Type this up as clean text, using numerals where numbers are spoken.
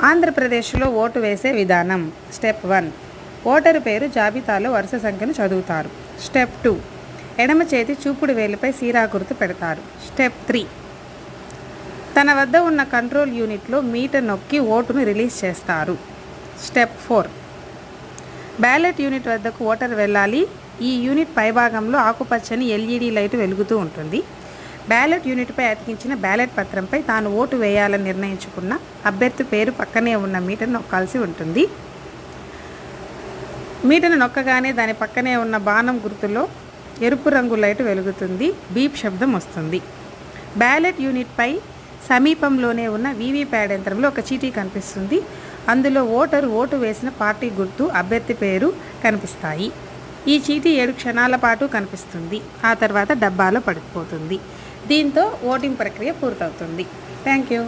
ఆంధ్రప్రదేశ్లో ఓటు వేసే విధానం. స్టెప్ 1, ఓటరు పేరు జాబితాలో వరుస సంఖ్యను చదువుతారు. స్టెప్ 2, ఎడమ చేతి చూపుడు వేలుపై సీరా గుర్తు పెడతారు. స్టెప్ 3, తన వద్ద ఉన్న కంట్రోల్ యూనిట్లో మీటర్ నొక్కి ఓటును రిలీజ్ చేస్తారు. స్టెప్ 4, బ్యాలెట్ యూనిట్ వద్దకు ఓటర్ వెళ్ళాలి. ఈ యూనిట్ పైభాగంలో ఆకుపచ్చని ఎల్ఈడి లైటు వెలుగుతూ ఉంటుంది. బ్యాలెట్ యూనిట్పై అతికించిన బ్యాలెట్ పత్రంపై తాను ఓటు వేయాలని నిర్ణయించుకున్న అభ్యర్థి పేరు పక్కనే ఉన్న మీటర్ నొక్కాల్సి ఉంటుంది. మీటర్ను నొక్కగానే దాని పక్కనే ఉన్న బాణం గుర్తులో ఎరుపు రంగు లైటు వెలుగుతుంది. బీప్ శబ్దం వస్తుంది. బ్యాలెట్ యూనిట్పై సమీపంలోనే ఉన్న వీవీప్యాడ్ యంత్రంలో ఒక చీటీ కనిపిస్తుంది. అందులో ఓటు వేసిన పార్టీ గుర్తు, అభ్యర్థి పేరు కనిపిస్తాయి. ఈ చీటీ 7 క్షణాల పాటు కనిపిస్తుంది. ఆ తర్వాత డబ్బాలో పడిపోతుంది. దీంతో ఓటింగ్ ప్రక్రియ పూర్తవుతుంది. Thank you.